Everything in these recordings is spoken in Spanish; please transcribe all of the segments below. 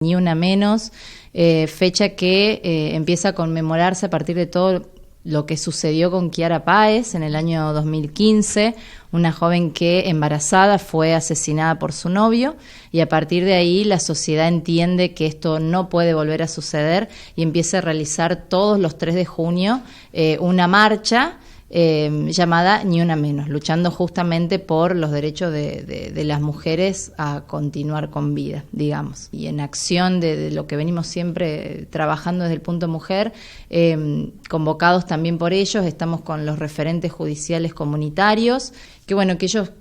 Ni una menos, fecha que empieza a conmemorarse a partir de todo lo que sucedió con Kiara Páez en el año 2015, una joven que embarazada fue asesinada por su novio, y a partir de ahí la sociedad entiende que esto no puede volver a suceder y empieza a realizar todos los 3 de junio una marcha llamada Ni una menos, luchando justamente por los derechos de las mujeres a continuar con vida, digamos. Y en acción de lo que venimos siempre trabajando desde el punto mujer, convocados también por ellos, estamos con los referentes judiciales comunitarios, que bueno, que ellos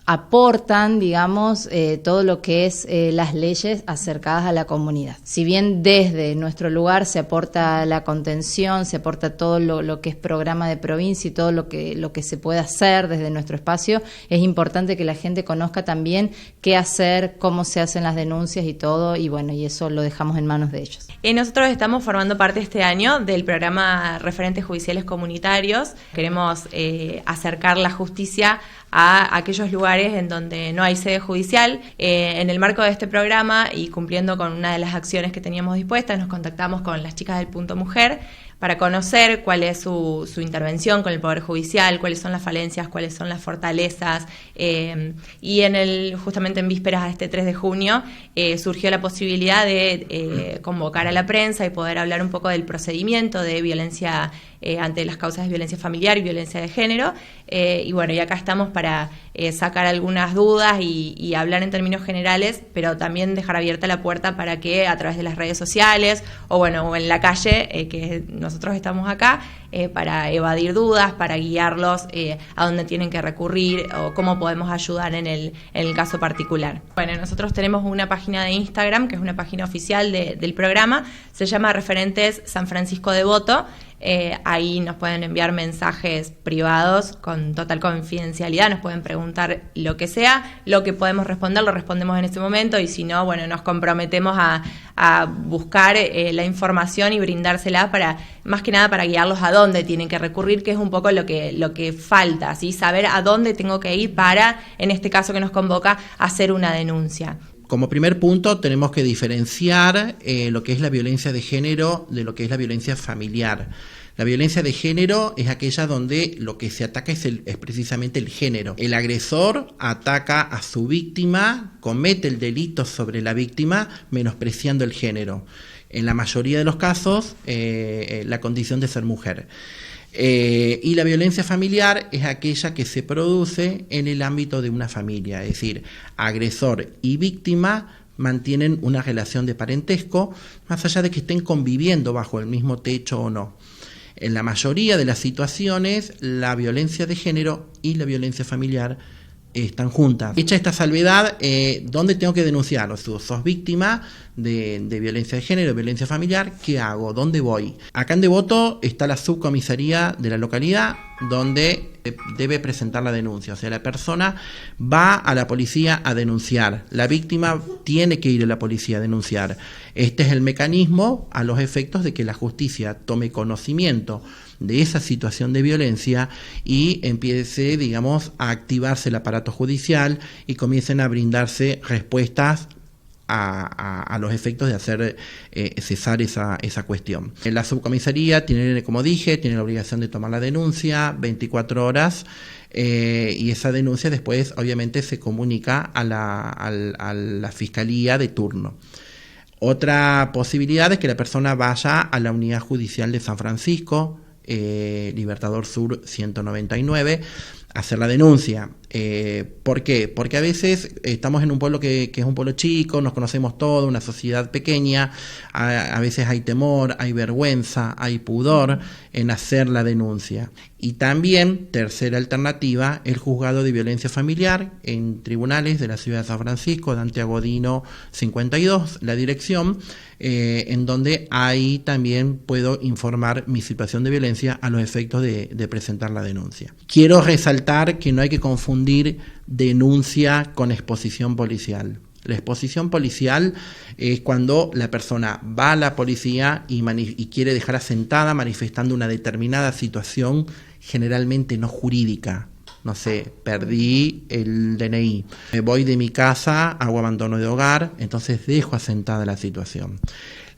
aportan, digamos, todo lo que es las leyes acercadas a la comunidad. Si bien desde nuestro lugar se aporta la contención, se aporta todo lo que es programa de provincia y todo lo que se puede hacer desde nuestro espacio, es importante que la gente conozca también qué hacer, cómo se hacen las denuncias y todo, y bueno, y eso lo dejamos en manos de ellos. Nosotros estamos formando parte este año del programa Referentes Judiciales Comunitarios. Queremos acercar la justicia a aquellos lugares en donde no hay sede judicial. En el marco de este programa y cumpliendo con una de las acciones que teníamos dispuestas, nos contactamos con las chicas del Punto Mujer para conocer cuál es su intervención con el Poder Judicial, cuáles son las falencias, cuáles son las fortalezas, y justamente en vísperas a este 3 de junio surgió la posibilidad de convocar a la prensa y poder hablar un poco del procedimiento de violencia ante las causas de violencia familiar y violencia de género, y bueno, y acá estamos para sacar algunas dudas y hablar en términos generales, pero también dejar abierta la puerta para que a través de las redes sociales o en la calle, que nosotros estamos acá, para evadir dudas, para guiarlos a dónde tienen que recurrir o cómo podemos ayudar en el caso particular. Bueno, nosotros tenemos una página de Instagram, que es una página oficial del programa, se llama Referentes San Francisco Devoto. Ahí nos pueden enviar mensajes privados con total confidencialidad, nos pueden preguntar lo que sea, lo que podemos responder lo respondemos en ese momento, y si no, bueno, nos comprometemos a buscar la información y brindársela más que nada para guiarlos a dónde tienen que recurrir, que es un poco lo que falta, ¿sí? Saber a dónde tengo que ir para, en este caso que nos convoca, hacer una denuncia. Como primer punto, tenemos que diferenciar lo que es la violencia de género de lo que es la violencia familiar. La violencia de género es aquella donde lo que se ataca es precisamente el género. El agresor ataca a su víctima, comete el delito sobre la víctima, menospreciando el género. En la mayoría de los casos, la condición de ser mujer. Y la violencia familiar es aquella que se produce en el ámbito de una familia, es decir, agresor y víctima mantienen una relación de parentesco, más allá de que estén conviviendo bajo el mismo techo o no. En la mayoría de las situaciones, la violencia de género y la violencia familiar están juntas. Hecha esta salvedad, ¿dónde tengo que denunciar? O sea, sos víctima de violencia de género, violencia familiar, ¿qué hago? ¿Dónde voy? Acá en Devoto está la subcomisaría de la localidad donde debe presentar la denuncia. O sea, la persona va a la policía a denunciar. La víctima tiene que ir a la policía a denunciar. Este es el mecanismo a los efectos de que la justicia tome conocimiento de esa situación de violencia y empiece, digamos, a activarse el aparato judicial y comiencen a brindarse respuestas a los efectos de hacer cesar esa cuestión. La subcomisaría tiene, como dije, tiene la obligación de tomar la denuncia 24 horas y esa denuncia después obviamente se comunica a la fiscalía de turno. Otra posibilidad es que la persona vaya a la unidad judicial de San Francisco, Libertador Sur 199, a hacer la denuncia. ¿Por qué? Porque a veces estamos en un pueblo que es un pueblo chico, nos conocemos todos, una sociedad pequeña, a veces hay temor, hay vergüenza, hay pudor en hacer la denuncia. Y también, tercera alternativa, el juzgado de violencia familiar en tribunales de la ciudad de San Francisco, Dante Agodino 52, la dirección, en donde ahí también puedo informar mi situación de violencia a los efectos de presentar la denuncia. Quiero resaltar que no hay que confundir denuncia con exposición policial. La exposición policial es cuando la persona va a la policía y quiere dejar asentada manifestando una determinada situación, generalmente no jurídica. no sé, perdí el DNI, me voy de mi casa, hago abandono de hogar, entonces dejo asentada la situación.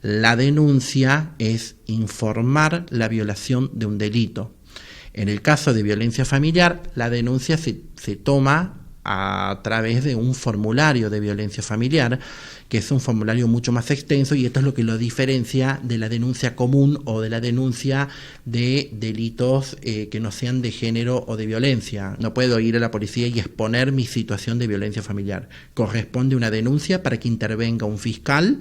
La denuncia es informar la violación de un delito. En el caso de violencia familiar, la denuncia se toma a través de un formulario de violencia familiar, que es un formulario mucho más extenso, y esto es lo que lo diferencia de la denuncia común o de la denuncia de delitos que no sean de género o de violencia. No puedo ir a la policía y exponer mi situación de violencia familiar. Corresponde una denuncia para que intervenga un fiscal,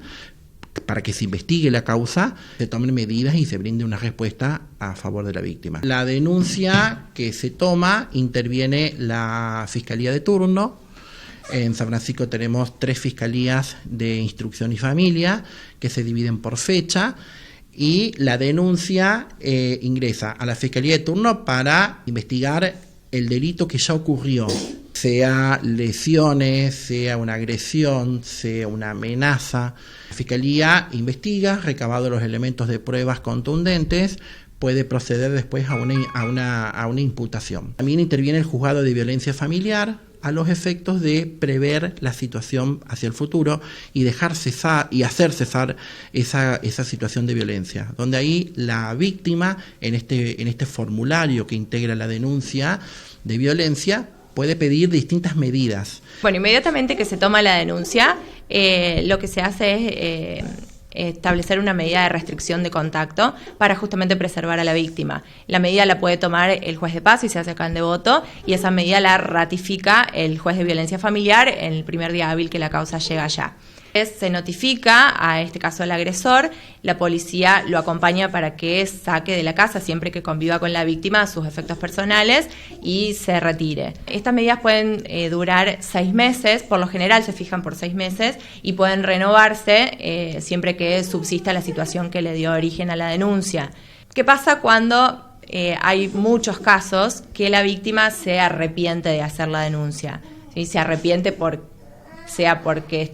para que se investigue la causa, se tomen medidas y se brinde una respuesta a favor de la víctima. La denuncia que se toma, interviene la Fiscalía de turno. En San Francisco tenemos 3 fiscalías de instrucción y familia que se dividen por fecha, y la denuncia ingresa a la Fiscalía de turno para investigar el delito que ya ocurrió, sea lesiones, sea una agresión, sea una amenaza. La Fiscalía investiga, recabado los elementos de pruebas contundentes, puede proceder después a una imputación. También interviene el juzgado de violencia familiar a los efectos de prever la situación hacia el futuro y dejar cesar y hacer cesar esa situación de violencia, donde ahí la víctima, en este formulario que integra la denuncia de violencia, puede pedir distintas medidas. Bueno, inmediatamente que se toma la denuncia, lo que se hace es establecer una medida de restricción de contacto para justamente preservar a la víctima. La medida la puede tomar el juez de paz y se hace acá en Devoto, y esa medida la ratifica el juez de violencia familiar en el primer día hábil que la causa llega allá. Se notifica a este caso al agresor, la policía lo acompaña para que saque de la casa siempre que conviva con la víctima sus efectos personales y se retire. Estas medidas pueden durar 6 meses, por lo general se fijan por 6 meses, y pueden renovarse siempre que subsista la situación que le dio origen a la denuncia. ¿Qué pasa cuando hay muchos casos que la víctima se arrepiente de hacer la denuncia? ¿Sí? Se arrepiente sea porque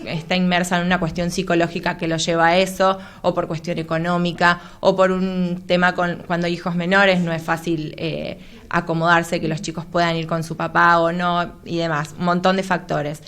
está inmersa en una cuestión psicológica que lo lleva a eso, o por cuestión económica, o por un tema cuando hay hijos menores, no es fácil acomodarse que los chicos puedan ir con su papá o no, y demás, un montón de factores.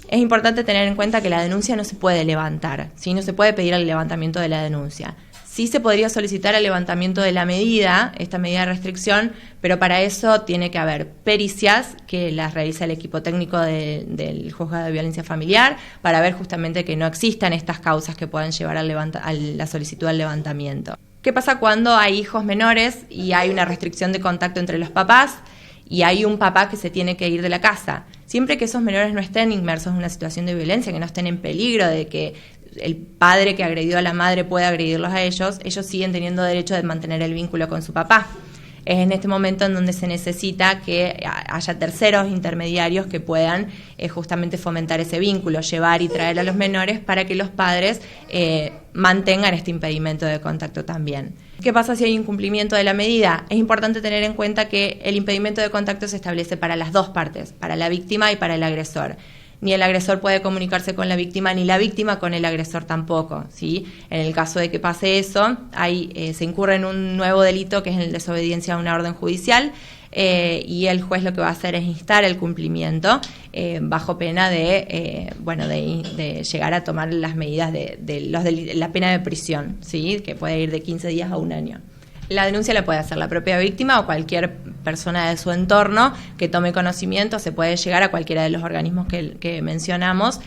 Es importante tener en cuenta que la denuncia no se puede levantar, ¿sí? No se puede pedir el levantamiento de la denuncia. Sí se podría solicitar el levantamiento de la medida, esta medida de restricción, pero para eso tiene que haber pericias que las realiza el equipo técnico del juzgado de violencia familiar, para ver justamente que no existan estas causas que puedan llevar a la solicitud al levantamiento. ¿Qué pasa cuando hay hijos menores y hay una restricción de contacto entre los papás y hay un papá que se tiene que ir de la casa? Siempre que esos menores no estén inmersos en una situación de violencia, que no estén en peligro de que el padre que agredió a la madre pueda agredirlos a ellos siguen teniendo derecho de mantener el vínculo con su papá. Es en este momento en donde se necesita que haya terceros intermediarios que puedan justamente fomentar ese vínculo, llevar y traer a los menores para que los padres mantengan este impedimento de contacto también. ¿Qué pasa si hay incumplimiento de la medida? Es importante tener en cuenta que el impedimento de contacto se establece para las dos partes, para la víctima y para el agresor. Ni el agresor puede comunicarse con la víctima, ni la víctima con el agresor tampoco, ¿sí? En el caso de que pase eso, se incurre en un nuevo delito, que es el desobediencia a una orden judicial, y el juez lo que va a hacer es instar el cumplimiento bajo pena de llegar a tomar las medidas de la pena de prisión, ¿sí? Que puede ir de 15 días a 1 año. La denuncia la puede hacer la propia víctima o cualquier persona de su entorno que tome conocimiento. Se puede llegar a cualquiera de los organismos que mencionamos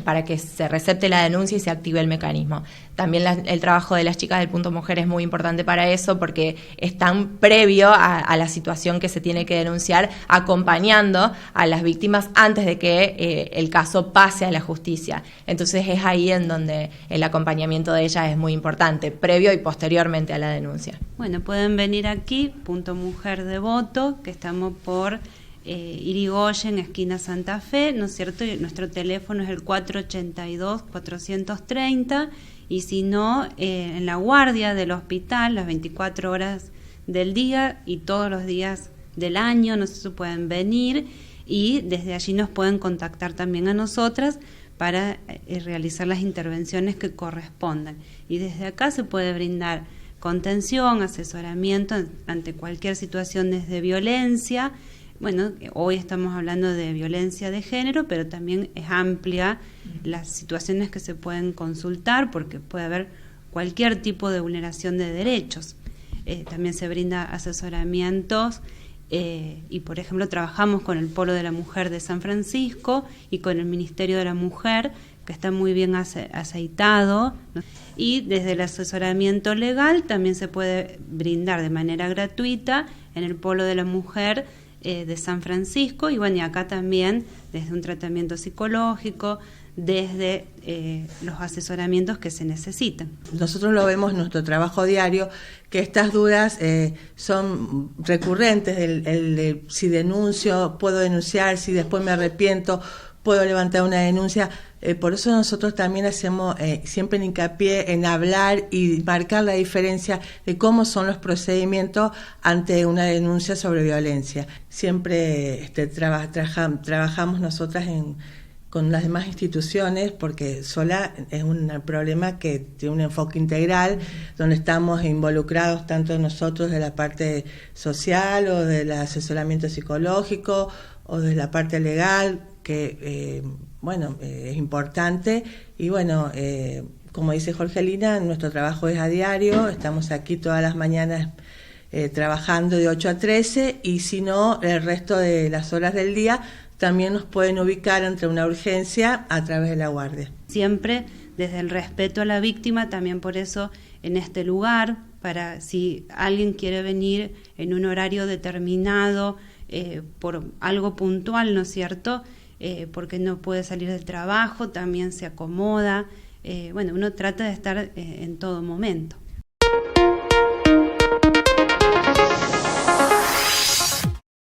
para que se recepte la denuncia y se active el mecanismo. También el trabajo de las chicas del Punto Mujer es muy importante para eso, porque están previo a la situación que se tiene que denunciar, acompañando a las víctimas antes de que el caso pase a la justicia. Entonces es ahí en donde el acompañamiento de ellas es muy importante, previo y posteriormente a la denuncia. Bueno, pueden venir aquí, Punto Mujer Devoto, que estamos por Irigoyen, esquina Santa Fe, ¿no es cierto? Y nuestro teléfono es el 482-430, y si no, en la guardia del hospital, las 24 horas del día y todos los días del año, no sé si pueden venir, y desde allí nos pueden contactar también a nosotras para realizar las intervenciones que correspondan. Y desde acá se puede brindar contención, asesoramiento ante cualquier situación de violencia. Bueno, hoy estamos hablando de violencia de género, pero también es amplia las situaciones que se pueden consultar, porque puede haber cualquier tipo de vulneración de derechos. También se brinda asesoramientos y, por ejemplo, trabajamos con el Polo de la Mujer de San Francisco y con el Ministerio de la Mujer, que está muy bien aceitado, ¿no? Y desde el asesoramiento legal también se puede brindar de manera gratuita en el Polo de la Mujer de San Francisco, y bueno, y acá también desde un tratamiento psicológico, desde los asesoramientos que se necesitan. Nosotros lo vemos en nuestro trabajo diario, que estas dudas son recurrentes, el si denuncio, puedo denunciar, si después me arrepiento, puedo levantar una denuncia. Por eso nosotros también hacemos siempre hincapié en hablar y marcar la diferencia de cómo son los procedimientos ante una denuncia sobre violencia. Siempre trabajamos nosotras con las demás instituciones, porque sola es un problema que tiene un enfoque integral, donde estamos involucrados tanto nosotros de la parte social o del asesoramiento psicológico o de la parte legal, que es importante. Y bueno, como dice Jorgelina, nuestro trabajo es a diario, estamos aquí todas las mañanas trabajando de 8 a 13, y si no, el resto de las horas del día también nos pueden ubicar ante una urgencia a través de la guardia. Siempre desde el respeto a la víctima, también por eso en este lugar, para si alguien quiere venir en un horario determinado, por algo puntual, ¿no es cierto?, porque no puede salir del trabajo, también se acomoda. Uno trata de estar en todo momento.